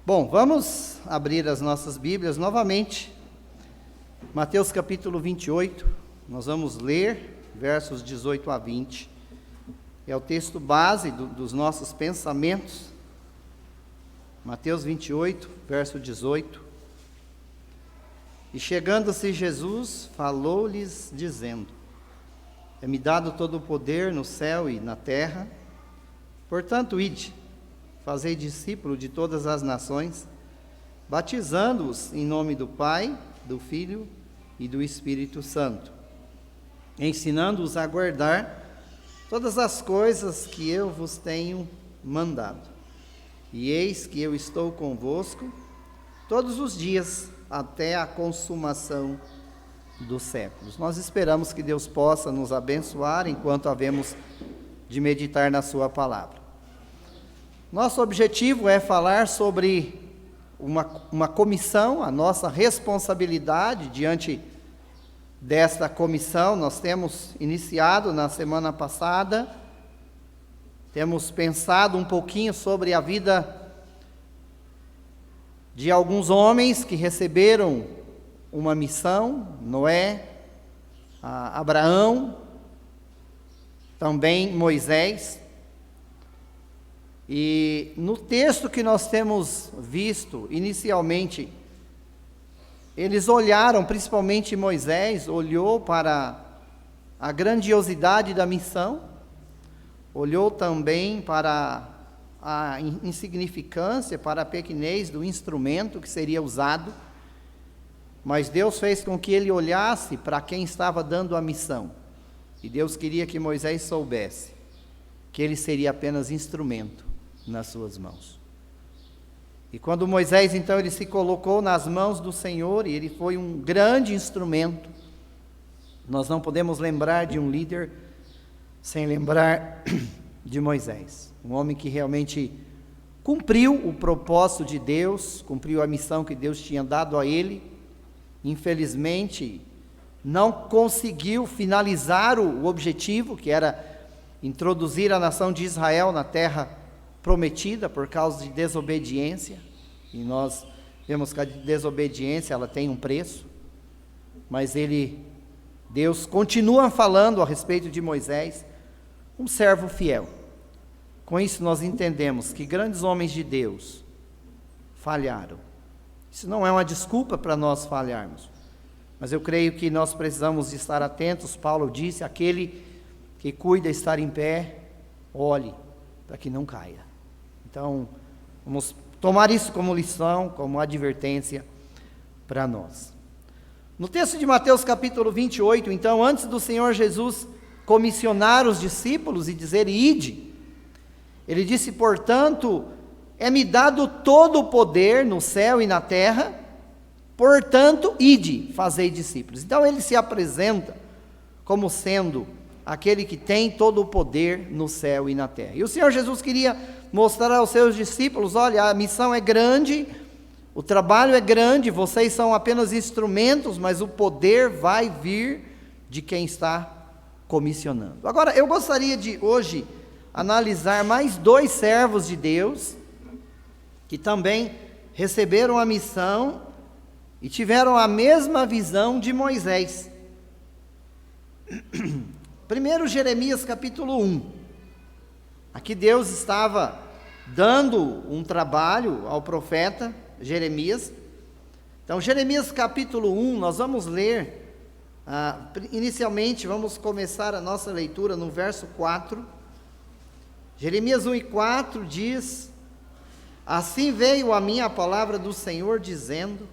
Bom, vamos abrir as nossas Bíblias novamente. Mateus capítulo 28, nós vamos ler versos 18 a 20. É o texto base dos nossos pensamentos. Mateus 28, verso 18. E chegando-se Jesus, falou-lhes dizendo: É-me dado todo o poder no céu e na terra. Portanto, ide, fazei discípulo de todas as nações, batizando-os em nome do Pai, do Filho e do Espírito Santo, ensinando-os a guardar todas as coisas que eu vos tenho mandado. E eis que eu estou convosco todos os dias, até a consumação dos séculos. Nós esperamos que Deus possa nos abençoar enquanto havemos de meditar na sua palavra. Nosso objetivo é falar sobre uma comissão, a nossa responsabilidade diante desta comissão. Nós temos iniciado na semana passada, temos pensado um pouquinho sobre a vida de alguns homens que receberam uma missão: Noé, Abraão, também Moisés. E no texto que nós temos visto, inicialmente, eles olharam, principalmente Moisés, olhou para a grandiosidade da missão, olhou também para a insignificância, para a pequenez do instrumento que seria usado, mas Deus fez com que ele olhasse para quem estava dando a missão, e Deus queria que Moisés soubesse que ele seria apenas instrumento nas suas mãos. E quando Moisés, então, ele se colocou nas mãos do Senhor, e ele foi um grande instrumento. Nós não podemos lembrar de um líder sem lembrar de Moisés, um homem que realmente cumpriu o propósito de Deus, cumpriu a missão que Deus tinha dado a ele. Infelizmente, não conseguiu finalizar o objetivo, que era introduzir a nação de Israel na terra prometida, por causa de desobediência. E nós vemos que a desobediência, ela tem um preço, mas Deus continua falando a respeito de Moisés, um servo fiel. Com isso nós entendemos que grandes homens de Deus falharam. Isso não é uma desculpa para nós falharmos, mas eu creio que nós precisamos de estar atentos. Paulo disse: aquele que cuida estar em pé, olhe para que não caia. Então, vamos tomar isso como lição, como advertência para nós. No texto de Mateus capítulo 28, então, antes do Senhor Jesus comissionar os discípulos e dizer: ide, ele disse: portanto, é-me dado todo o poder no céu e na terra, portanto, ide, fazei discípulos. Então, ele se apresenta como sendo aquele que tem todo o poder no céu e na terra. E o Senhor Jesus queria mostrar aos seus discípulos: olha, a missão é grande, o trabalho é grande, vocês são apenas instrumentos, mas o poder vai vir de quem está comissionando. Agora, eu gostaria de hoje analisar mais dois servos de Deus, que também receberam a missão e tiveram a mesma visão de Moisés. Primeiro, Jeremias capítulo 1. Aqui Deus estava dando um trabalho ao profeta Jeremias. Então, Jeremias capítulo 1, nós vamos ler, inicialmente vamos começar a nossa leitura no verso 4. Jeremias 1 e 4 diz: assim veio a mim a palavra do Senhor, dizendo: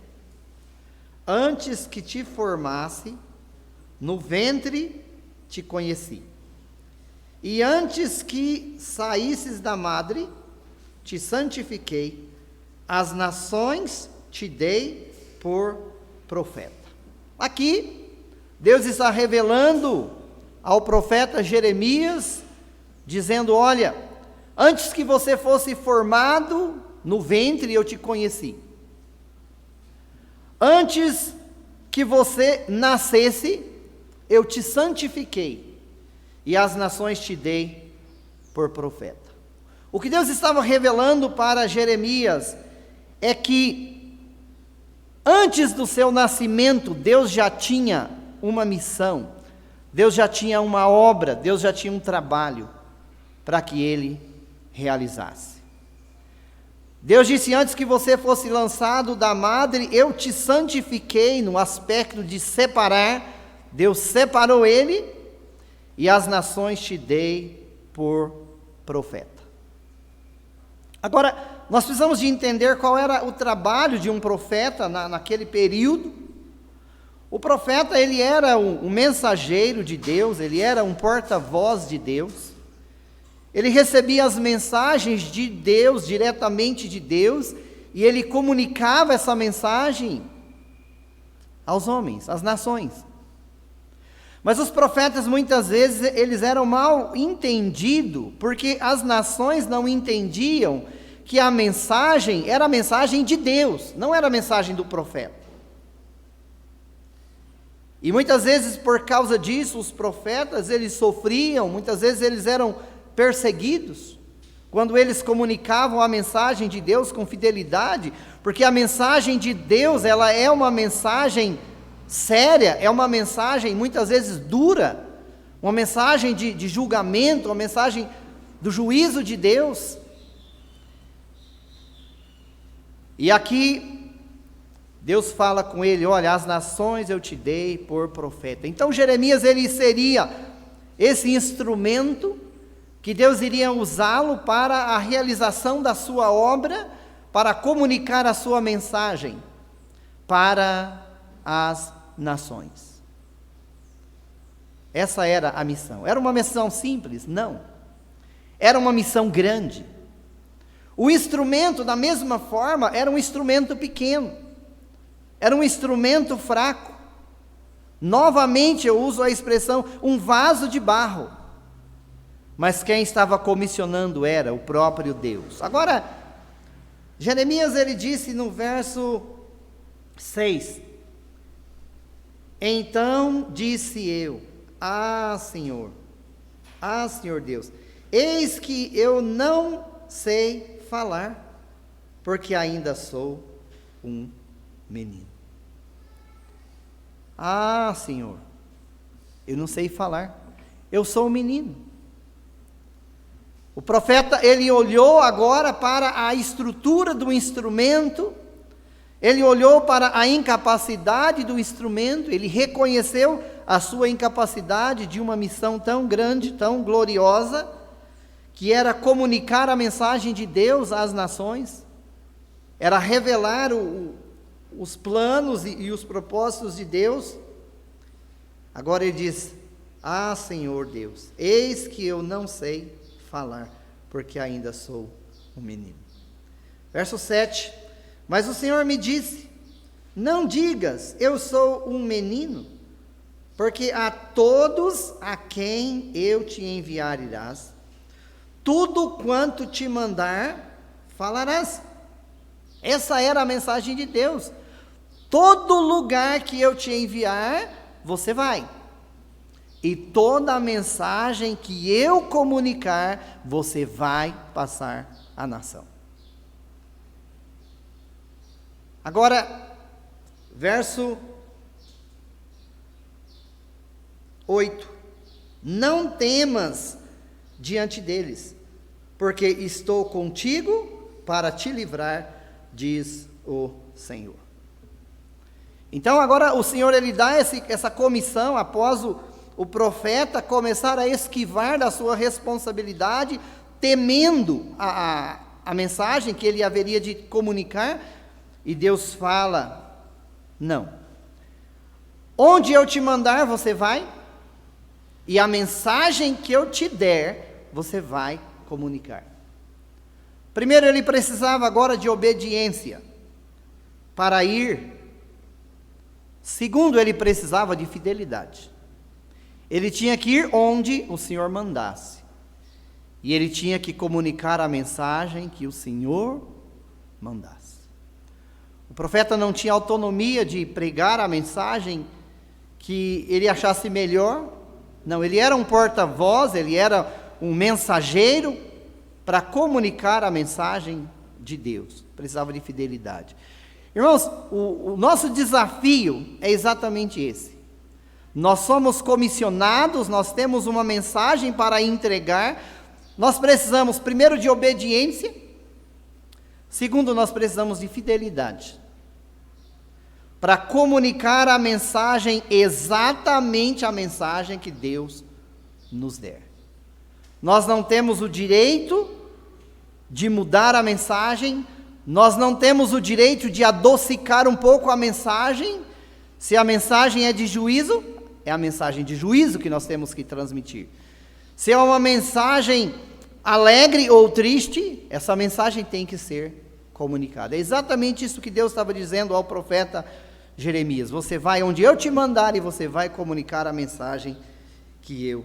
antes que te formasse no ventre te conheci, e antes que saísses da madre, te santifiquei, as nações te dei por profeta. Aqui, Deus está revelando ao profeta Jeremias, dizendo: olha, antes que você fosse formado no ventre, eu te conheci. Antes que você nascesse, eu te santifiquei, e as nações te dei por profeta. O que Deus estava revelando para Jeremias é que antes do seu nascimento, Deus já tinha uma missão, Deus já tinha uma obra, Deus já tinha um trabalho para que ele realizasse. Deus disse: antes que você fosse lançado da madre, eu te santifiquei, no aspecto de separar. Deus separou ele, e as nações te dei por profeta. Agora, nós precisamos de entender qual era o trabalho de um profeta naquele período. O profeta, ele era um mensageiro de Deus, ele era um porta-voz de Deus. Ele recebia as mensagens de Deus, diretamente de Deus, e ele comunicava essa mensagem aos homens, às nações. Mas os profetas, muitas vezes, eles eram mal entendidos, porque as nações não entendiam que a mensagem era a mensagem de Deus, não era a mensagem do profeta. E muitas vezes, por causa disso, os profetas, eles sofriam, muitas vezes eles eram perseguidos, quando eles comunicavam a mensagem de Deus com fidelidade, porque a mensagem de Deus, ela é uma mensagem séria, é uma mensagem muitas vezes dura, uma mensagem de julgamento, uma mensagem do juízo de Deus. E aqui, Deus fala com ele: olha, as nações eu te dei por profeta. Então Jeremias, ele seria esse instrumento que Deus iria usá-lo para a realização da sua obra, para comunicar a sua mensagem para as nações. Essa era a missão. Era uma missão simples? Não. Era uma missão grande. O instrumento, da mesma forma, era um instrumento pequeno. Era um instrumento fraco. Novamente eu uso a expressão, um vaso de barro. Mas quem estava comissionando era o próprio Deus. Agora, Jeremias, ele disse no verso 6, então disse eu: Senhor Deus, eis que eu não sei falar, porque ainda sou um menino. Senhor, eu não sei falar, eu sou um menino. O profeta, ele olhou agora para a estrutura do instrumento, ele olhou para a incapacidade do instrumento, ele reconheceu a sua incapacidade de uma missão tão grande, tão gloriosa, que era comunicar a mensagem de Deus às nações, era revelar os planos e os propósitos de Deus. Agora ele diz: Senhor Deus, eis que eu não sei falar, porque ainda sou um menino. Verso 7, mas o Senhor me disse: não digas, eu sou um menino, porque a todos a quem eu te enviar irás, tudo quanto te mandar, falarás. Essa era a mensagem de Deus. Todo lugar que eu te enviar, você vai. E toda a mensagem que eu comunicar, você vai passar à nação. Agora, verso 8. Não temas diante deles, porque estou contigo para te livrar, diz o Senhor. Então agora o Senhor, ele dá essa comissão após o profeta começar a esquivar da sua responsabilidade, temendo a mensagem que ele haveria de comunicar, e Deus fala: não, onde eu te mandar você vai, e a mensagem que eu te der, você vai comunicar. Primeiro, ele precisava agora de obediência para ir. Segundo, ele precisava de fidelidade. Ele tinha que ir onde o Senhor mandasse. E ele tinha que comunicar a mensagem que o Senhor mandasse. O profeta não tinha autonomia de pregar a mensagem que ele achasse melhor. Não, ele era um porta-voz, ele era um mensageiro para comunicar a mensagem de Deus, precisava de fidelidade. Irmãos, o nosso desafio é exatamente esse. Nós somos comissionados, nós temos uma mensagem para entregar, nós precisamos, primeiro, de obediência, segundo, nós precisamos de fidelidade, para comunicar a mensagem, exatamente a mensagem que Deus nos der. Nós não temos o direito de mudar a mensagem, nós não temos o direito de adocicar um pouco a mensagem. Se a mensagem é de juízo, é a mensagem de juízo que nós temos que transmitir. Se é uma mensagem alegre ou triste, essa mensagem tem que ser comunicada. É exatamente isso que Deus estava dizendo ao profeta Jeremias: você vai onde eu te mandar e você vai comunicar a mensagem que eu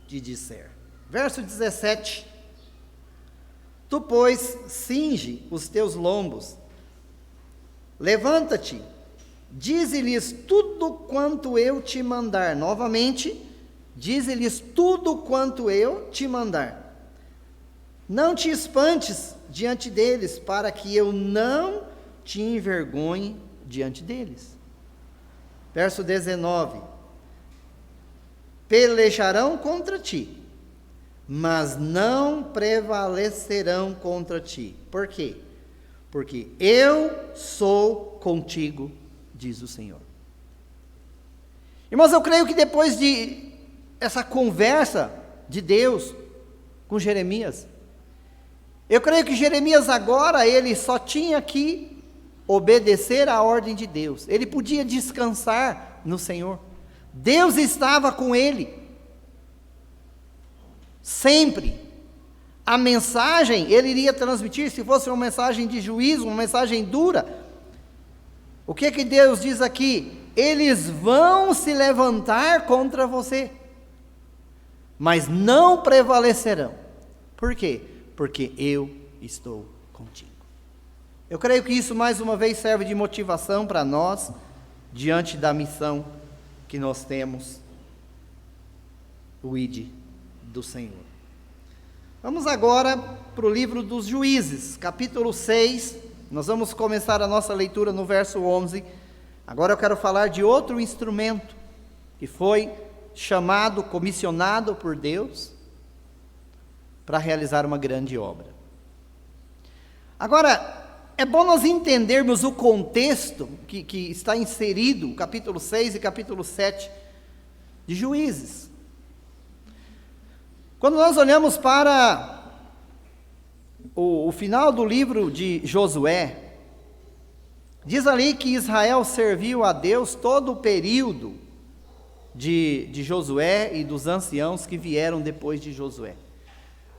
te disser. Verso 17: tu, pois, cinge os teus lombos, levanta-te, dize-lhes tudo quanto eu te mandar. Novamente, dize-lhes tudo quanto eu te mandar. Não te espantes diante deles, para que eu não te envergonhe diante deles. Verso 19: pelejarão contra ti, mas não prevalecerão contra ti. Por quê? Porque eu sou contigo, diz o Senhor. Irmãos, eu creio que depois de essa conversa de Deus com Jeremias, eu creio que Jeremias agora, ele só tinha que obedecer à ordem de Deus. Ele podia descansar no Senhor. Deus estava com ele. Sempre. A mensagem ele iria transmitir, se fosse uma mensagem de juízo, uma mensagem dura. O que Deus diz aqui? Eles vão se levantar contra você, mas não prevalecerão. Por quê? Porque eu estou contigo. Eu creio que isso mais uma vez serve de motivação para nós, diante da missão que nós temos, o ID do Senhor. Vamos agora para o livro dos Juízes, capítulo 6, nós vamos começar a nossa leitura no verso 11. Agora eu quero falar de outro instrumento, que foi chamado, comissionado por Deus, para realizar uma grande obra. Agora, é bom nós entendermos o contexto que está inserido, capítulo 6 e capítulo 7 de Juízes. Quando nós olhamos para o final do livro de Josué, diz ali que Israel serviu a Deus todo o período de Josué e dos anciãos que vieram depois de Josué.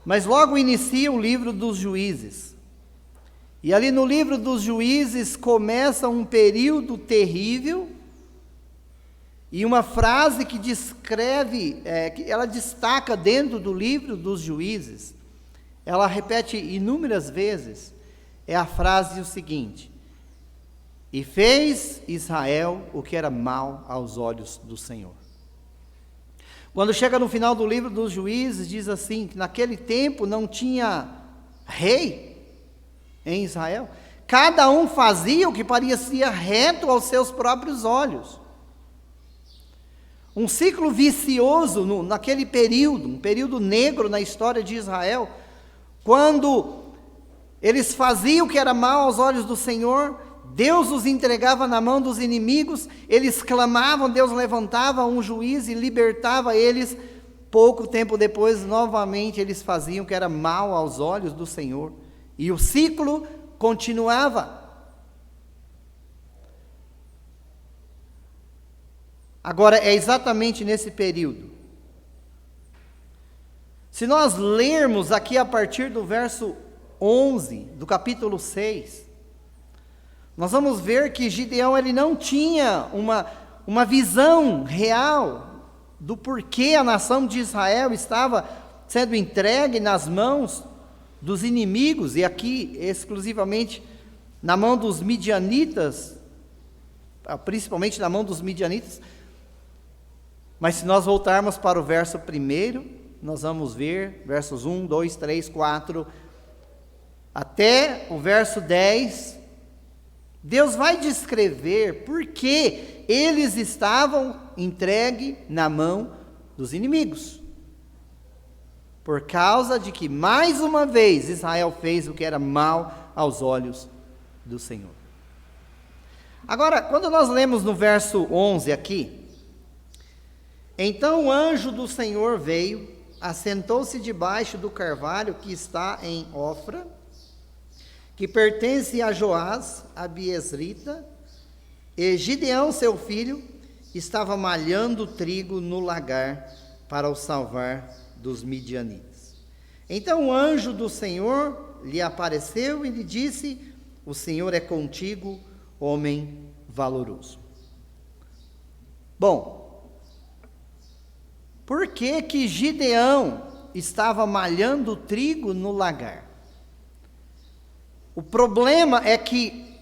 Mas logo inicia o livro dos Juízes. E ali no livro dos Juízes começa um período terrível, e uma frase que descreve, que ela destaca dentro do livro dos Juízes, ela repete inúmeras vezes, é a frase o seguinte: e fez Israel o que era mal aos olhos do Senhor. Quando chega no final do livro dos Juízes, diz assim, que naquele tempo não tinha rei em Israel, cada um fazia o que parecia reto aos seus próprios olhos. Um ciclo vicioso naquele período, um período negro na história de Israel, quando eles faziam o que era mal aos olhos do Senhor, Deus os entregava na mão dos inimigos, eles clamavam, Deus levantava um juiz e libertava eles. Pouco tempo depois, novamente, eles faziam o que era mal aos olhos do Senhor. E o ciclo continuava. Agora, é exatamente nesse período. Se nós lermos aqui a partir do verso 11, do capítulo 6, nós vamos ver que Gideão ele não tinha uma visão real do porquê a nação de Israel estava sendo entregue nas mãos dos inimigos, e aqui exclusivamente na mão dos midianitas, principalmente na mão dos midianitas. Mas se nós voltarmos para o verso 1, nós vamos ver, versos 1, 2, 3, 4, até o verso 10, Deus vai descrever por que eles estavam entregues na mão dos inimigos. Por causa de que, mais uma vez, Israel fez o que era mal aos olhos do Senhor. Agora, quando nós lemos no verso 11 aqui, então o anjo do Senhor veio, assentou-se debaixo do carvalho que está em Ofra, que pertence a Joás, a Biesrita, e Gideão, seu filho, estava malhando trigo no lagar para o salvar dos midianitas. Então o anjo do Senhor lhe apareceu e lhe disse: o Senhor é contigo, homem valoroso. Bom, por que Gideão estava malhando trigo no lagar? O problema é que,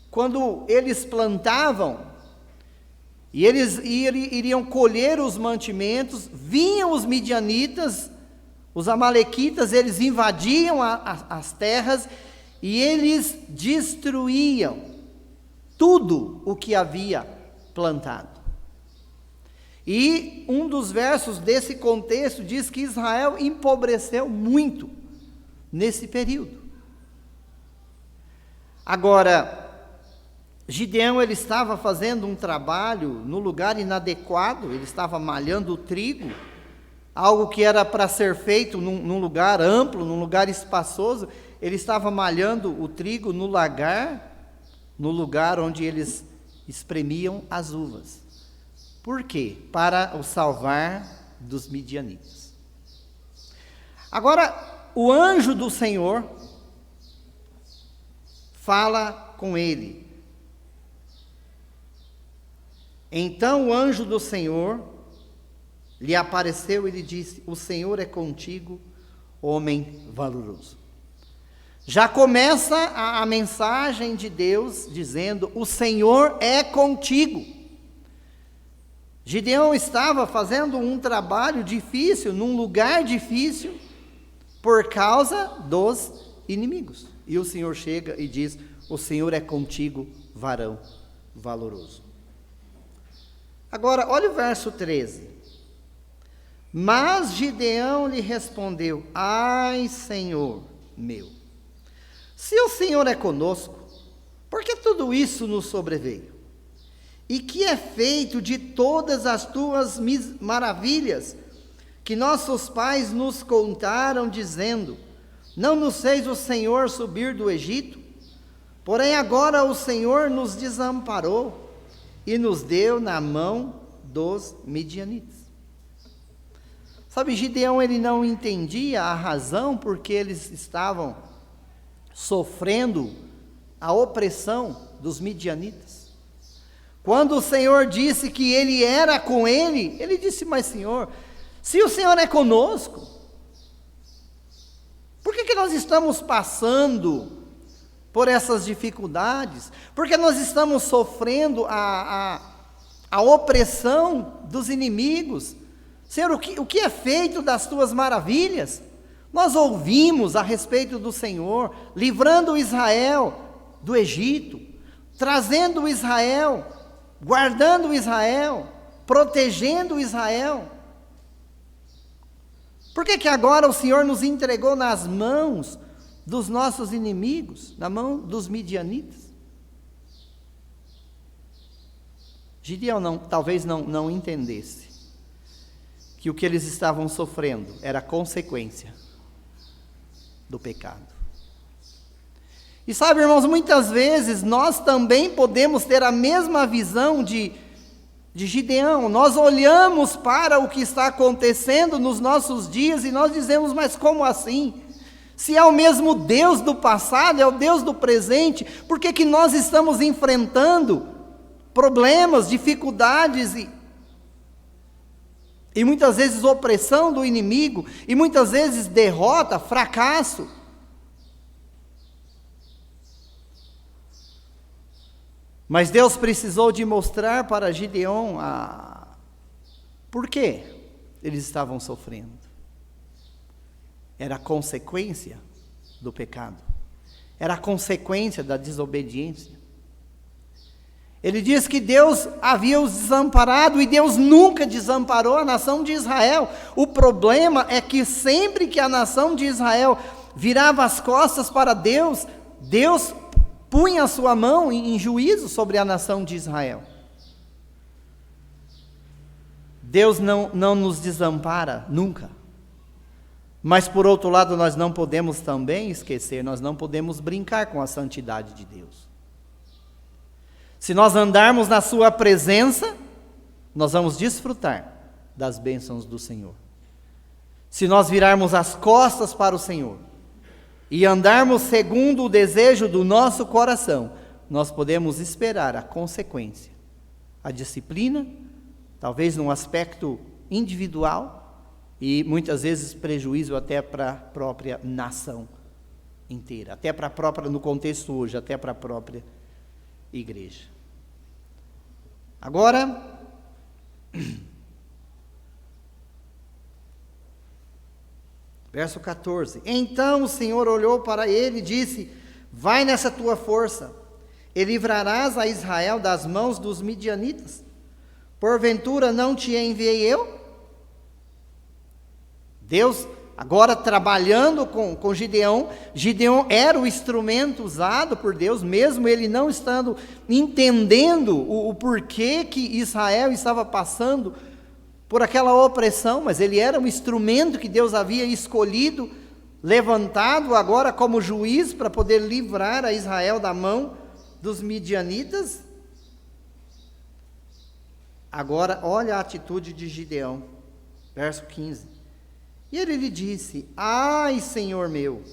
quando eles plantavam, e eles iriam colher os mantimentos, vinham os midianitas, os amalequitas, eles invadiam as terras, e eles destruíam tudo o que havia plantado. E um dos versos desse contexto diz que Israel empobreceu muito nesse período. Agora, Gideão, ele estava fazendo um trabalho no lugar inadequado, ele estava malhando o trigo, algo que era para ser feito num lugar amplo, num lugar espaçoso. Ele estava malhando o trigo no lugar onde eles espremiam as uvas. Por quê? Para o salvar dos midianitas. Agora, o anjo do Senhor fala com ele. Então o anjo do Senhor lhe apareceu e lhe disse: o Senhor é contigo, homem valoroso. Já começa a mensagem de Deus dizendo: o Senhor é contigo. Gideão estava fazendo um trabalho difícil, num lugar difícil, por causa dos inimigos. E o Senhor chega e diz: o Senhor é contigo, varão valoroso. Agora, olha o verso 13. Mas Gideão lhe respondeu: ai, Senhor meu, se o Senhor é conosco, por que tudo isso nos sobreveio? E que é feito de todas as tuas maravilhas, que nossos pais nos contaram, dizendo: não nos fez o Senhor subir do Egito? Porém agora o Senhor nos desamparou e nos deu na mão dos midianitas. Sabe, Gideão, ele não entendia a razão por que eles estavam sofrendo a opressão dos midianitas. Quando o Senhor disse que ele era com ele disse: mas Senhor, se o Senhor é conosco, por que nós estamos passando por essas dificuldades? Por que nós estamos sofrendo a opressão dos inimigos? Senhor, o que é feito das tuas maravilhas? Nós ouvimos a respeito do Senhor, livrando Israel do Egito, trazendo Israel, guardando Israel, protegendo Israel. Por que agora o Senhor nos entregou nas mãos dos nossos inimigos, na mão dos midianitas? Gideão talvez não entendesse que o que eles estavam sofrendo era consequência do pecado. E sabe, irmãos, muitas vezes nós também podemos ter a mesma visão de Gideão. Nós olhamos para o que está acontecendo nos nossos dias e nós dizemos: mas como assim? Se é o mesmo Deus do passado, é o Deus do presente, por que nós estamos enfrentando problemas, dificuldades e muitas vezes opressão do inimigo, e muitas vezes derrota, fracasso? Mas Deus precisou de mostrar para Gideão por que eles estavam sofrendo. Era consequência do pecado. Era a consequência da desobediência. Ele diz que Deus havia os desamparado e Deus nunca desamparou a nação de Israel. O problema é que sempre que a nação de Israel virava as costas para Deus, Deus punha a sua mão em juízo sobre a nação de Israel. Deus não nos desampara nunca. Mas por outro lado, nós não podemos também esquecer, nós não podemos brincar com a santidade de Deus. Se nós andarmos na sua presença, nós vamos desfrutar das bênçãos do Senhor. Se nós virarmos as costas para o Senhor e andarmos segundo o desejo do nosso coração, nós podemos esperar a consequência, a disciplina, talvez num aspecto individual, e muitas vezes prejuízo até para a própria nação inteira, até para a própria, no contexto hoje, até para a própria igreja. Agora, verso 14. Então o Senhor olhou para ele e disse: vai nessa tua força, e livrarás a Israel das mãos dos midianitas. Porventura não te enviei eu? Deus, agora trabalhando com Gideão, Gideão era o instrumento usado por Deus, mesmo ele não estando entendendo o porquê que Israel estava passando por aquela opressão, mas ele era um instrumento que Deus havia escolhido, levantado agora como juiz para poder livrar a Israel da mão dos midianitas. Agora, olha a atitude de Gideão, verso 15. E ele lhe disse: ai, Senhor meu,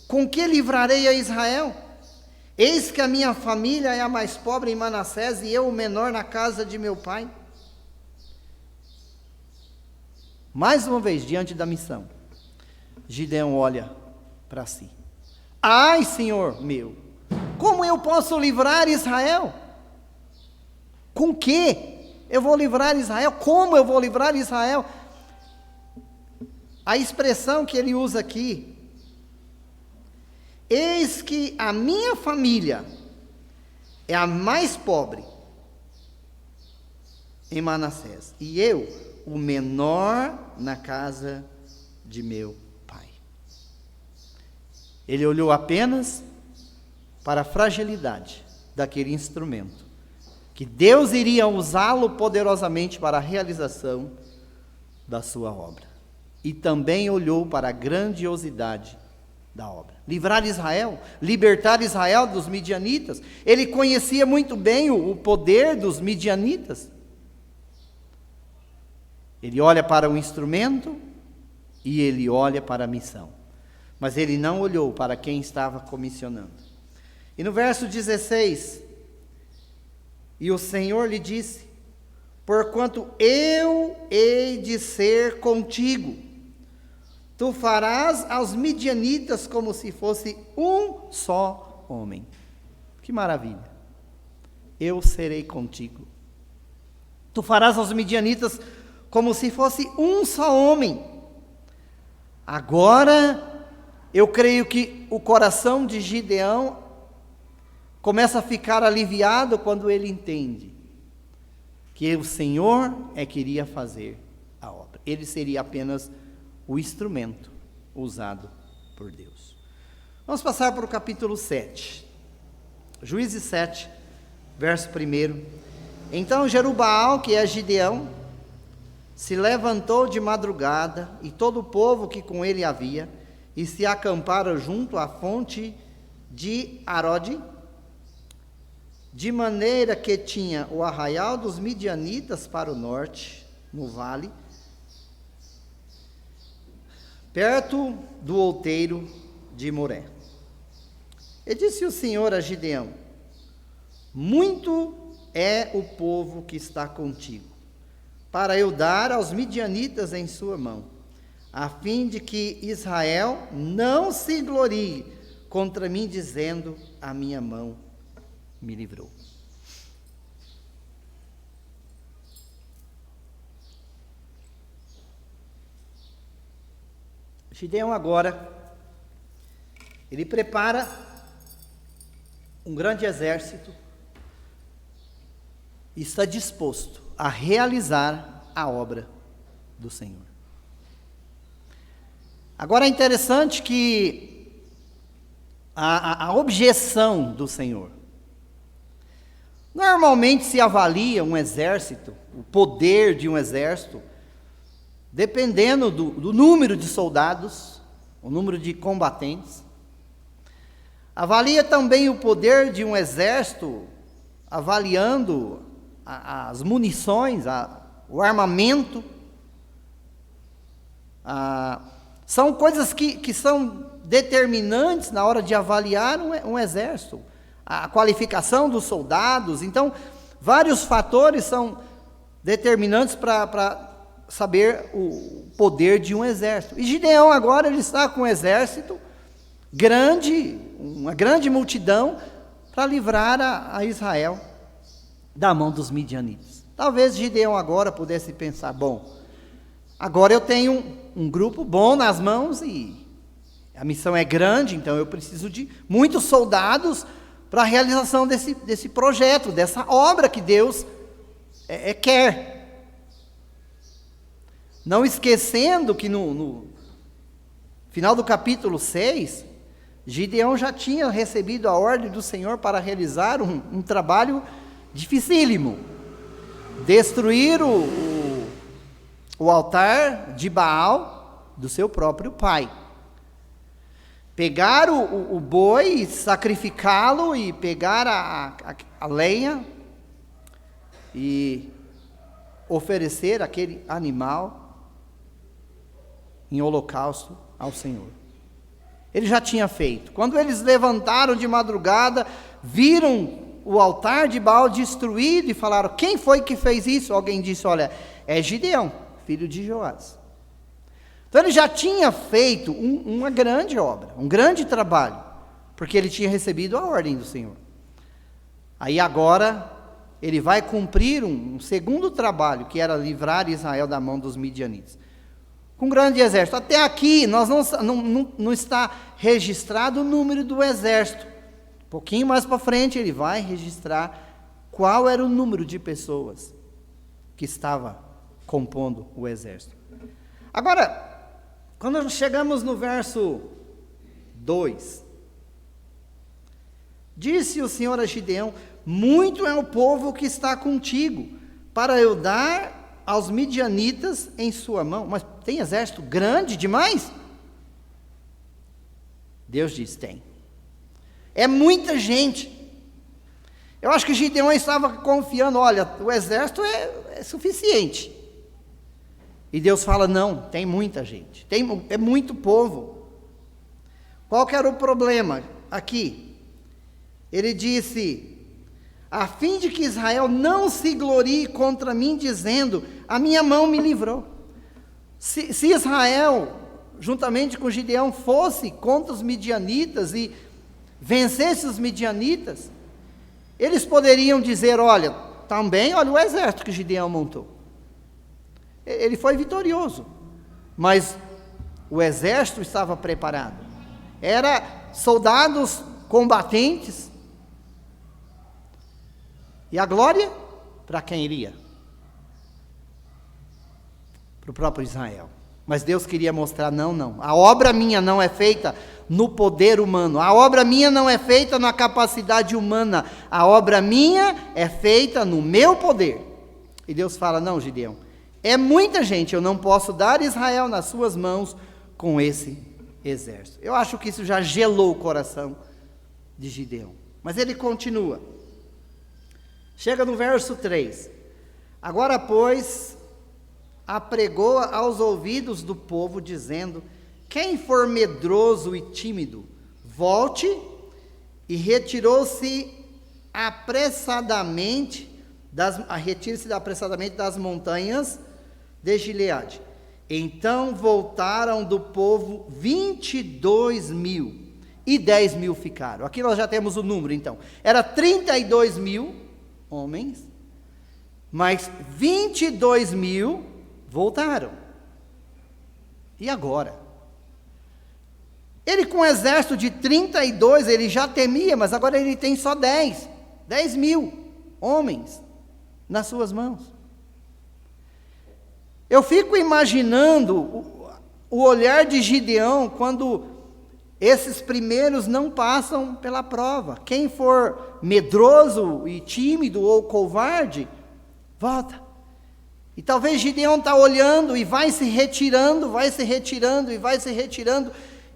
com que livrarei a Israel? Eis que a minha família é a mais pobre em Manassés e eu o menor na casa de meu pai. Mais uma vez, diante da missão, Gideão olha para si. Ai, Senhor meu, como eu posso livrar Israel? Com que eu vou livrar Israel? Como eu vou livrar Israel? A expressão que ele usa aqui, eis que a minha família é a mais pobre em Manassés, e eu, o menor na casa de meu pai. Ele olhou apenas para a fragilidade daquele instrumento, que Deus iria usá-lo poderosamente para a realização da sua obra. E também olhou para a grandiosidade da obra. Livrar Israel, libertar Israel dos midianitas. Ele conhecia muito bem o poder dos midianitas. Ele olha para o instrumento e ele olha para a missão. Mas ele não olhou para quem estava comissionando. E no verso 16, e o Senhor lhe disse: porquanto eu hei de ser contigo, tu farás aos midianitas como se fosse um só homem. Que maravilha! Eu serei contigo. Tu farás aos midianitas como se fosse um só homem. Agora, eu creio que o coração de Gideão começa a ficar aliviado quando ele entende que o Senhor é que iria fazer a obra. Ele seria apenas o instrumento usado por Deus. Vamos passar para o capítulo 7. Juízes 7, verso 1. Então Jerubaal, que é Gideão, se levantou de madrugada, e todo o povo que com ele havia, e se acamparam junto à fonte de Arode, de maneira que tinha o arraial dos midianitas para o norte, no vale, perto do outeiro de Moré. E disse o Senhor a Gideão: muito é o povo que está contigo, para eu dar aos midianitas em sua mão, a fim de que Israel não se glorie contra mim, dizendo: a minha mão me livrou. Gideão agora Ele prepara um grande exército e está disposto a realizar a obra do Senhor. Agora é interessante que a objeção do Senhor. Normalmente se avalia um exército, o poder de um exército, dependendo do número de soldados, o número de combatentes. Avalia também o poder de um exército, avaliando as munições, o armamento. São coisas que são determinantes na hora de avaliar um exército. A qualificação dos soldados. Então, vários fatores são determinantes para saber o poder de um exército. E Gideão agora ele está com um exército grande, uma grande multidão, para livrar a Israel da mão dos midianitas. Talvez Gideão agora pudesse pensar, bom, agora eu tenho um grupo bom nas mãos e a missão é grande, então eu preciso de muitos soldados para a realização desse projeto, dessa obra que Deus quer. Não esquecendo que no final do capítulo 6, Gideão já tinha recebido a ordem do Senhor para realizar um trabalho dificílimo. Destruir o altar de Baal do seu próprio pai. Pegar o boi, sacrificá-lo e pegar a lenha e oferecer aquele animal em holocausto ao Senhor. Ele já tinha feito. Quando eles levantaram de madrugada, viram o altar de Baal destruído e falaram, quem foi que fez isso? Alguém disse, olha, é Gideão, filho de Joás. Então ele já tinha feito uma grande obra, um grande trabalho, porque ele tinha recebido a ordem do Senhor. Aí agora ele vai cumprir um segundo trabalho, que era livrar Israel da mão dos midianitas. Com um grande exército. Até aqui nós não está registrado o número do exército. Um pouquinho mais para frente ele vai registrar qual era o número de pessoas que estava compondo o exército. Agora, quando nós chegamos no verso 2, disse o Senhor a Gideão, muito é o povo que está contigo, para eu dar aos midianitas em sua mão. Mas tem exército grande demais? Deus diz, tem. É muita gente. Eu acho que Gideão estava confiando, olha, o exército é suficiente. E Deus fala, não, tem muita gente, é muito povo. Qual que era o problema aqui? Ele disse, a fim de que Israel não se glorie contra mim, dizendo, a minha mão me livrou. Se Israel, juntamente com Gideão, fosse contra os midianitas e vencesse os midianitas, eles poderiam dizer, olha, também, olha o exército que Gideão montou. Ele foi vitorioso, mas o exército estava preparado. Era soldados combatentes. E a glória, para quem iria? Para o próprio Israel. Mas Deus queria mostrar, não. A obra minha não é feita no poder humano. A obra minha não é feita na capacidade humana. A obra minha é feita no meu poder. E Deus fala, não, Gideão. É muita gente, eu não posso dar Israel nas suas mãos com esse exército. Eu acho que isso já gelou o coração de Gideão. Mas ele continua. Chega no verso 3. Agora, pois, apregou aos ouvidos do povo, dizendo, quem for medroso e tímido, volte, e retirou-se apressadamente, retire-se apressadamente das montanhas de Gileade. Então voltaram do povo 22.000 e 10.000 ficaram. Aqui nós já temos o número então. Era 32.000 homens, mas 22.000 voltaram. E agora? Ele com um exército de 32, ele já temia, mas agora ele tem só 10 mil homens nas suas mãos. Eu fico imaginando o olhar de Gideão quando esses primeiros não passam pela prova. Quem for medroso e tímido ou covarde, volta. E talvez Gideão está olhando e vai se retirando,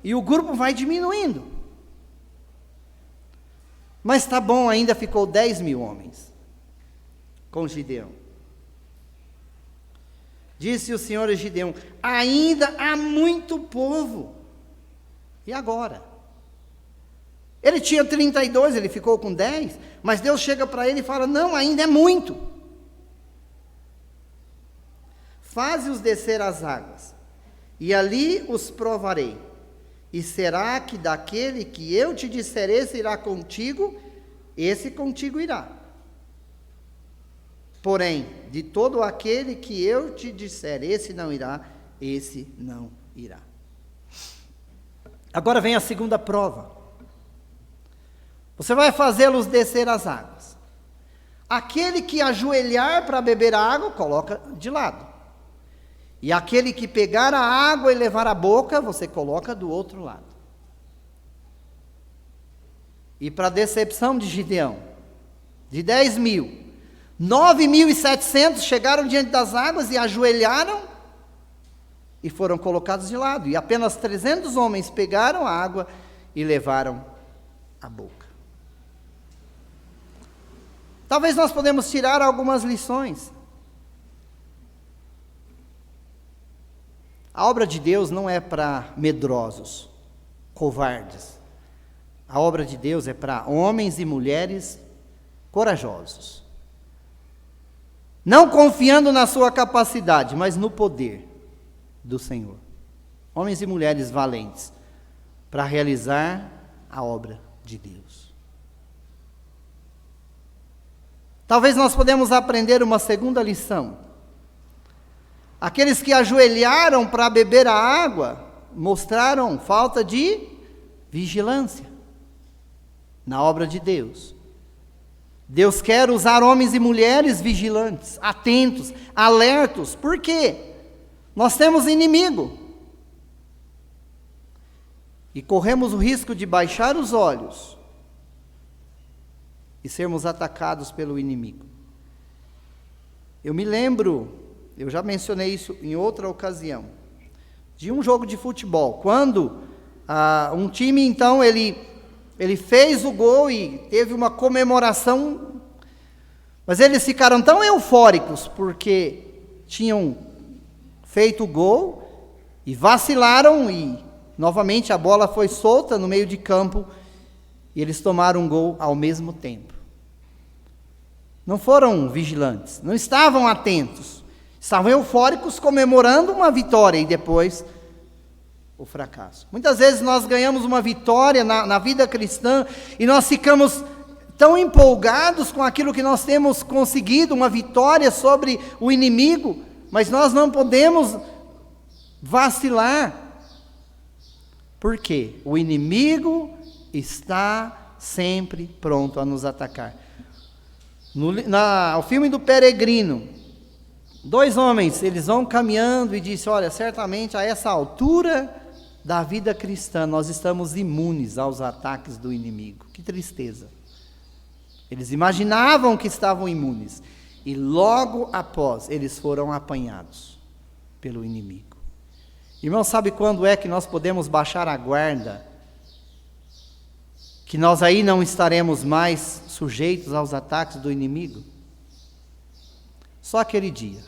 e o grupo vai diminuindo. Mas está bom, ainda ficou 10 mil homens com Gideão. Disse o Senhor a Gideão: ainda há muito povo. E agora? Ele tinha 32, ele ficou com 10, mas Deus chega para ele e fala: não, ainda é muito. Faze-os descer às águas, e ali os provarei. E será que daquele que eu te disser, esse irá contigo, esse contigo irá. Porém, de todo aquele que eu te disser, esse não irá, esse não irá. Agora vem a segunda prova. Você vai fazê-los descer as águas. Aquele que ajoelhar para beber a água, coloca de lado. E aquele que pegar a água e levar à boca, você coloca do outro lado. E para a decepção de Gideão, de 10 mil, 9.700 chegaram diante das águas e ajoelharam e foram colocados de lado. E apenas 300 homens pegaram a água e levaram à boca. Talvez nós podemos tirar algumas lições. A obra de Deus não é para medrosos, covardes. A obra de Deus é para homens e mulheres corajosos. Não confiando na sua capacidade, mas no poder do Senhor. Homens e mulheres valentes para realizar a obra de Deus. Talvez nós podemos aprender uma segunda lição. Aqueles que ajoelharam para beber a água mostraram falta de vigilância na obra de Deus. Deus quer usar homens e mulheres vigilantes, atentos, alertos. Por quê? Nós temos inimigo. E corremos o risco de baixar os olhos e sermos atacados pelo inimigo. Eu me lembro, eu já mencionei isso em outra ocasião, de um jogo de futebol, quando um time, então, ele fez o gol e teve uma comemoração, mas eles ficaram tão eufóricos, porque tinham feito o gol, e vacilaram, e novamente a bola foi solta no meio de campo, e eles tomaram um gol ao mesmo tempo. Não foram vigilantes, não estavam atentos, estavam eufóricos comemorando uma vitória e depois o fracasso. Muitas vezes nós ganhamos uma vitória na vida cristã e nós ficamos tão empolgados com aquilo que nós temos conseguido, uma vitória sobre o inimigo, mas nós não podemos vacilar. Por quê? O inimigo está sempre pronto a nos atacar. O filme do Peregrino, 2 homens, eles vão caminhando e dizem: olha, certamente a essa altura da vida cristã nós estamos imunes aos ataques do inimigo. Que tristeza. Eles imaginavam que estavam imunes e logo após eles foram apanhados pelo inimigo. Irmão, sabe quando é que nós podemos baixar a guarda? Que nós aí não estaremos mais sujeitos aos ataques do inimigo? Só aquele dia,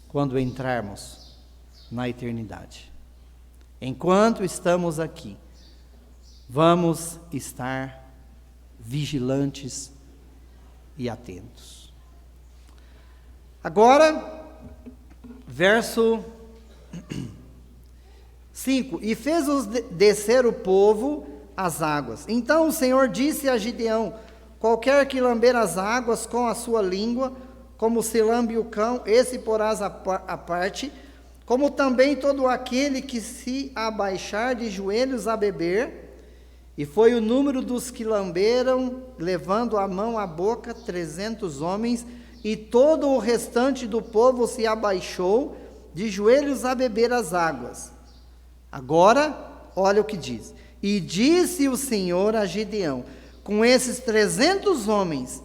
quando entrarmos na eternidade. Enquanto estamos aqui, vamos estar vigilantes e atentos. Agora, verso 5: e fez-os descer o povo às águas. Então o Senhor disse a Gideão: qualquer que lamber as águas com a sua língua, como se lambe o cão, esse porás à parte, como também todo aquele que se abaixar de joelhos a beber. E foi o número dos que lamberam, levando a mão à boca, 300 homens, e todo o restante do povo se abaixou de joelhos a beber as águas. Agora, olha o que diz. E disse o Senhor a Gideão: com esses 300 homens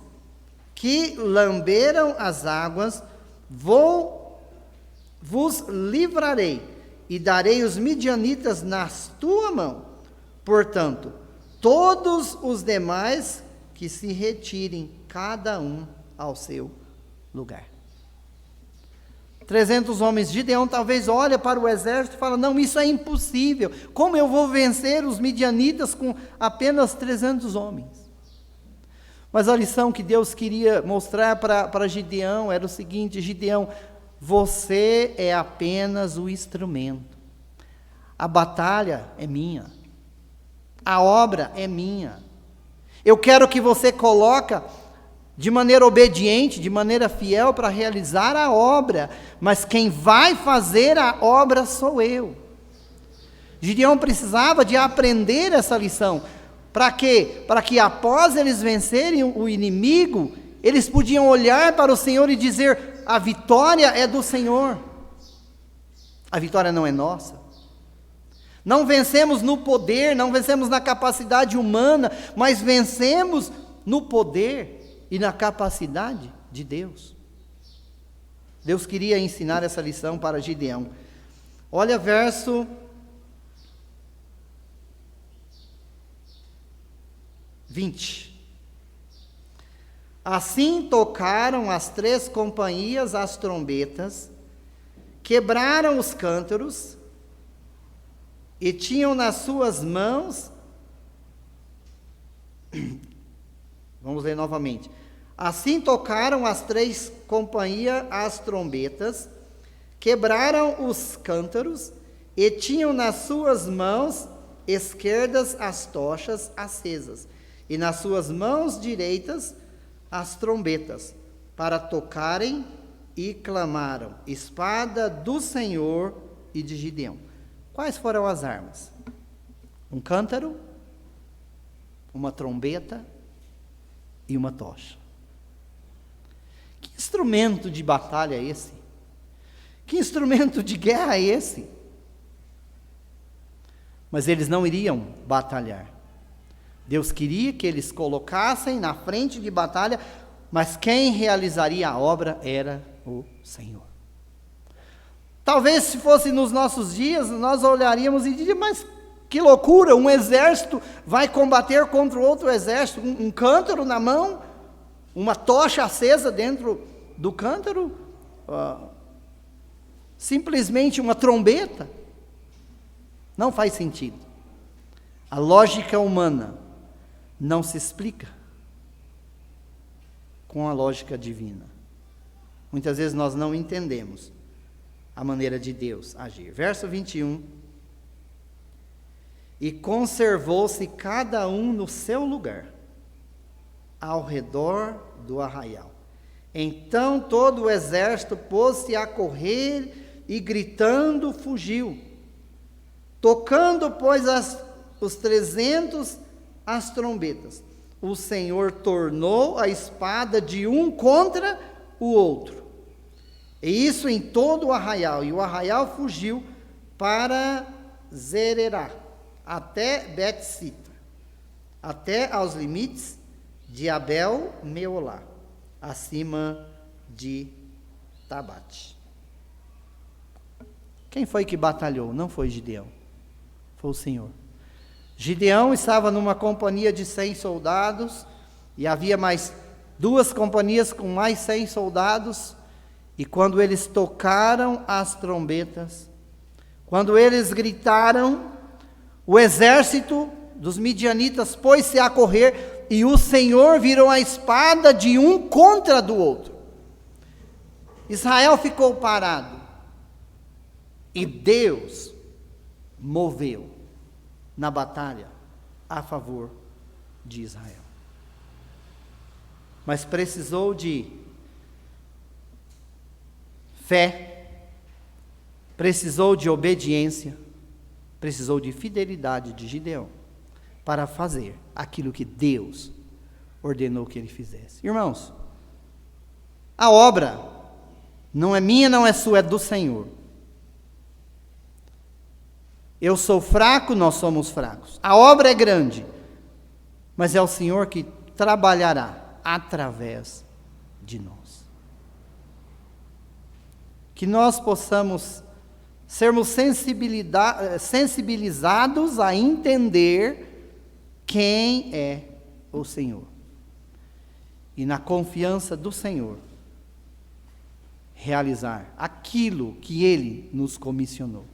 que lamberam as águas, vos livrarei e darei os midianitas nas tua mão. Portanto, todos os demais que se retirem, cada um ao seu lugar. 300 homens. Gideão talvez olha para o exército e fala: não, isso é impossível. Como eu vou vencer os midianitas com apenas 300 homens? Mas a lição que Deus queria mostrar para Gideão era o seguinte: Gideão, você é apenas o instrumento. A batalha é minha. A obra é minha. Eu quero que você coloque de maneira obediente, de maneira fiel para realizar a obra, mas quem vai fazer a obra sou eu. Gideão precisava de aprender essa lição. Para quê? Para que após eles vencerem o inimigo, eles podiam olhar para o Senhor e dizer: a vitória é do Senhor. A vitória não é nossa. Não vencemos no poder, não vencemos na capacidade humana, mas vencemos no poder e na capacidade de Deus. Deus queria ensinar essa lição para Gideão. Olha verso 20. Assim tocaram as 3 companhias as trombetas, quebraram os cântaros, e tinham nas suas mãos, vamos ler novamente. Assim tocaram as 3 companhias as trombetas, quebraram os cântaros, e tinham nas suas mãos esquerdas as tochas acesas, e nas suas mãos direitas as trombetas, para tocarem, e clamaram: espada do Senhor e de Gideão. Quais foram as armas? Um cântaro, uma trombeta e uma tocha. Que instrumento de batalha é esse? Que instrumento de guerra é esse? Mas eles não iriam batalhar. Deus queria que eles colocassem na frente de batalha, mas quem realizaria a obra era o Senhor. Talvez se fosse nos nossos dias, nós olharíamos e diríamos: mas que loucura, um exército vai combater contra outro exército, um cântaro na mão, uma tocha acesa dentro do cântaro, simplesmente uma trombeta. Não faz sentido. A lógica humana não se explica com a lógica divina. Muitas vezes nós não entendemos a maneira de Deus agir. Verso 21. E conservou-se cada um no seu lugar, ao redor do arraial. Então todo o exército pôs-se a correr e gritando fugiu. Tocando, pois, os 300 as trombetas, o Senhor tornou a espada de um contra o outro. E isso em todo o arraial. E o arraial fugiu para Zererá, até Bet-sita, até aos limites de Abel-meolá, acima de Tabate. Quem foi que batalhou? Não foi Gideão, foi o Senhor. Gideão estava numa companhia de 100 soldados, e havia mais 2 companhias com mais 100 soldados, e quando eles tocaram as trombetas, quando eles gritaram, o exército dos midianitas pôs-se a correr, e o Senhor virou a espada de um contra do outro. Israel ficou parado, e Deus moveu na batalha a favor de Israel. Mas precisou de fé, precisou de obediência, precisou de fidelidade de Gideão para fazer aquilo que Deus ordenou que ele fizesse. Irmãos, a obra não é minha, não é sua, é do Senhor. Eu sou fraco, nós somos fracos. A obra é grande, mas é o Senhor que trabalhará através de nós. Que nós possamos sermos sensibilizados a entender quem é o Senhor. E na confiança do Senhor, realizar aquilo que Ele nos comissionou.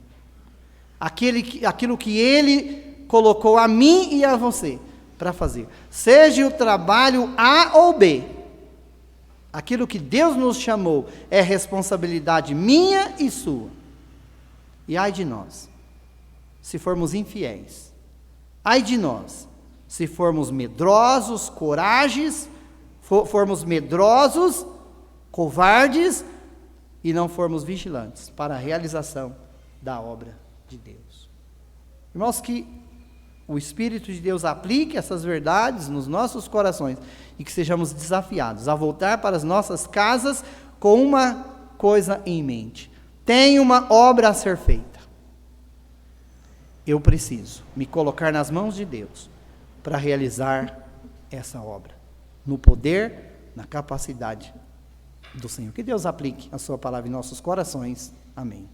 Aquilo que Ele colocou a mim e a você para fazer. Seja o trabalho A ou B. Aquilo que Deus nos chamou é responsabilidade minha e sua. E ai de nós, se formos infiéis. Ai de nós, se formos medrosos, formos medrosos, covardes, e não formos vigilantes para a realização da obra de Deus. Irmãos, que o Espírito de Deus aplique essas verdades nos nossos corações e que sejamos desafiados a voltar para as nossas casas com uma coisa em mente. Tem uma obra a ser feita. Eu preciso me colocar nas mãos de Deus para realizar essa obra, no poder, na capacidade do Senhor. Que Deus aplique a sua palavra em nossos corações. Amém.